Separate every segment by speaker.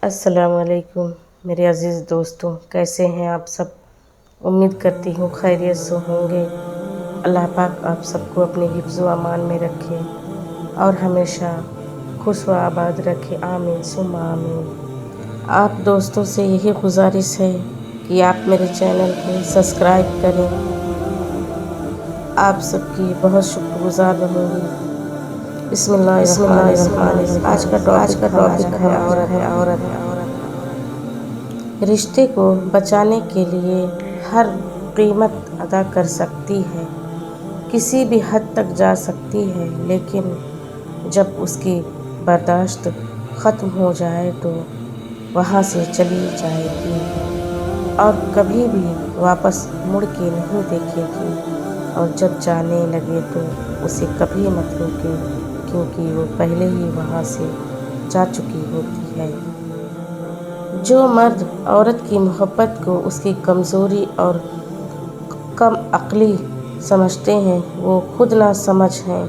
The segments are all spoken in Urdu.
Speaker 1: السلام علیکم میرے عزیز دوستوں، کیسے ہیں آپ سب؟ امید کرتی ہوں خیریت سے ہوں گے۔ اللہ پاک آپ سب کو اپنے حفظ و امان میں رکھے اور ہمیشہ خوش و آباد رکھے، آمین ثم آمین۔ آپ دوستوں سے یہی گزارش ہے کہ آپ میرے چینل کو سبسکرائب کریں، آپ سب کی بہت شکر گزار رہوں گی۔ بسم اللہ الرحمن الرحیم۔ آج کا ٹاپک ہے عورت۔ رشتے کو بچانے کے لیے ہر قیمت ادا کر سکتی ہے، کسی بھی حد تک جا سکتی ہے، لیکن جب اس کی برداشت ختم ہو جائے تو وہاں سے چلی جائے گی اور کبھی بھی واپس مڑ کے نہیں دیکھے گی، اور جب جانے لگے تو اسے کبھی مت روکے، کیونکہ وہ پہلے ہی وہاں سے جا چکی ہوتی ہے۔ جو مرد عورت کی محبت کو اس کی کمزوری اور کم عقلی سمجھتے ہیں وہ خود نہ سمجھ ہیں،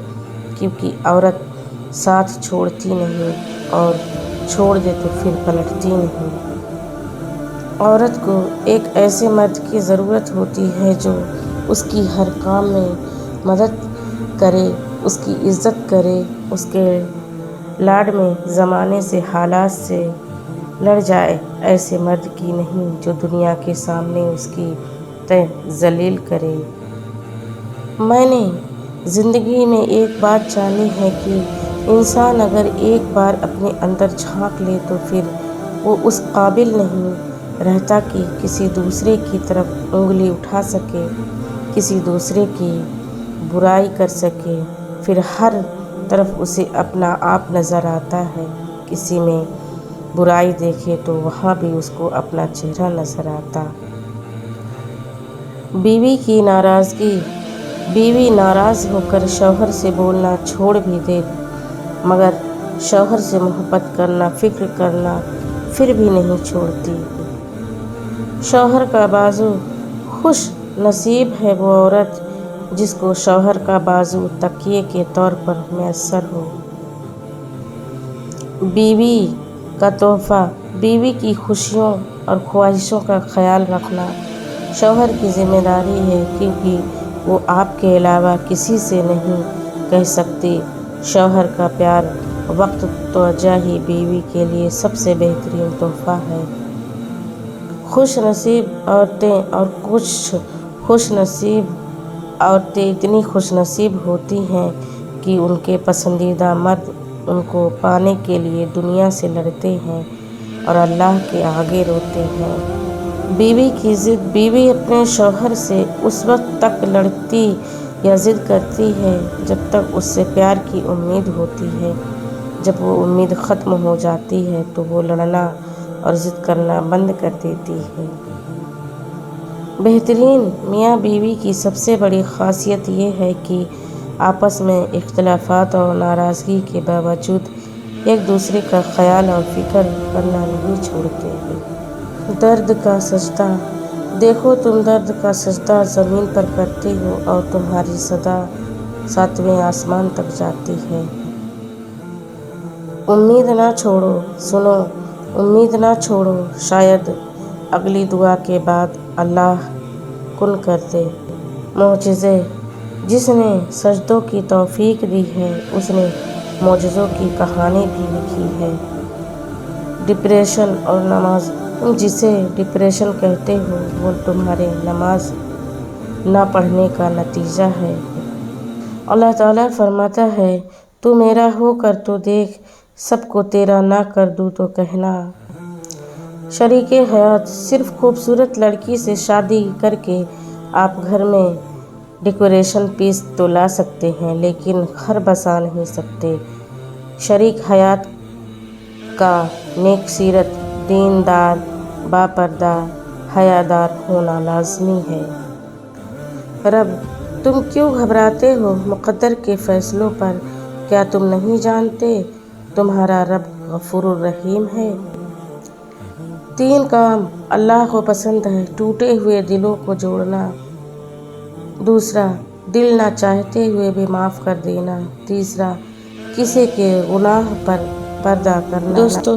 Speaker 1: کیونکہ عورت ساتھ چھوڑتی نہیں اور چھوڑ دے تو پھر پلٹتی نہیں۔ عورت کو ایک ایسے مرد کی ضرورت ہوتی ہے جو اس کی ہر کام میں مدد کرے، اس کی عزت کرے، اس کے لاڈ میں زمانے سے حالات سے لڑ جائے، ایسے مرد کی نہیں جو دنیا کے سامنے اس کی ذلیل کرے۔ میں نے زندگی میں ایک بات جانی ہے کہ انسان اگر ایک بار اپنے اندر جھانک لے تو پھر وہ اس قابل نہیں رہتا کہ کسی دوسرے کی طرف انگلی اٹھا سکے، کسی دوسرے کی برائی کر سکے۔ پھر ہر طرف اسے اپنا آپ نظر آتا ہے، کسی میں برائی دیکھے تو وہاں بھی اس کو اپنا چہرہ نظر آتا۔ بیوی کی ناراضگی۔ بیوی ناراض ہو کر شوہر سے بولنا چھوڑ بھی دے مگر شوہر سے محبت کرنا، فکر کرنا پھر بھی نہیں چھوڑتی۔ شوہر کا بازو۔ خوش نصیب ہے وہ عورت جس کو شوہر کا بازو تکیے کے طور پر میسر ہو۔ بیوی کا تحفہ۔ بیوی کی خوشیوں اور خواہشوں کا خیال رکھنا شوہر کی ذمہ داری ہے، کیونکہ وہ آپ کے علاوہ کسی سے نہیں کہہ سکتی۔ شوہر کا پیار، وقت، توجہ ہی بیوی کے لیے سب سے بہترین تحفہ ہے۔ خوش نصیب عورتیں اور کچھ خوش نصیب عورتیں اتنی خوش نصیب ہوتی ہیں کہ ان کے پسندیدہ مرد ان کو پانے کے لیے دنیا سے لڑتے ہیں اور اللہ کے آگے روتے ہیں۔ بیوی کی ضد۔ بیوی اپنے شوہر سے اس وقت تک لڑتی یا ضد کرتی ہے جب تک اس سے پیار کی امید ہوتی ہے۔ جب وہ امید ختم ہو جاتی ہے تو وہ لڑنا اور ضد کرنا بند کر دیتی ہے۔ بہترین میاں بیوی کی سب سے بڑی خاصیت یہ ہے کہ آپس میں اختلافات اور ناراضگی کے باوجود ایک دوسرے کا خیال اور فکر کرنا نہیں چھوڑتے ہیں۔ درد کا سجدہ۔ دیکھو تم درد کا سجدہ زمین پر کرتے ہو اور تمہاری صدا 7ویں آسمان تک جاتی ہے۔ امید نہ چھوڑو۔ سنو، امید نہ چھوڑو، شاید اگلی دعا کے بعد اللہ کن کر دے معجزے۔ جس نے سجدوں کی توفیق دی ہے اس نے معجزوں کی کہانی بھی لکھی ہے۔ ڈپریشن اور نماز۔ تم جسے ڈپریشن کہتے ہو وہ تمہارے نماز نہ پڑھنے کا نتیجہ ہے۔ اللہ تعالیٰ فرماتا ہے، تو میرا ہو کر تو دیکھ، سب کو تیرا نہ کر دوں تو کہنا۔ شریک حیات۔ صرف خوبصورت لڑکی سے شادی کر کے آپ گھر میں ڈیکوریشن پیس تو لا سکتے ہیں لیکن گھر بسا نہیں سکتے۔ شریک حیات کا نیک سیرت، دیندار، باپردہ، حیادار ہونا لازمی ہے۔ رب۔ تم کیوں گھبراتے ہو مقدر کے فیصلوں پر؟ کیا تم نہیں جانتے تمہارا رب غفور الرحیم ہے؟ 3 کام اللہ کو پسند ہے: ٹوٹے ہوئے دلوں کو جوڑنا، دوسرا دل نہ چاہتے ہوئے بھی معاف کر دینا، تیسرا کسی کے گناہ پر پردہ کرنا۔ دوستو،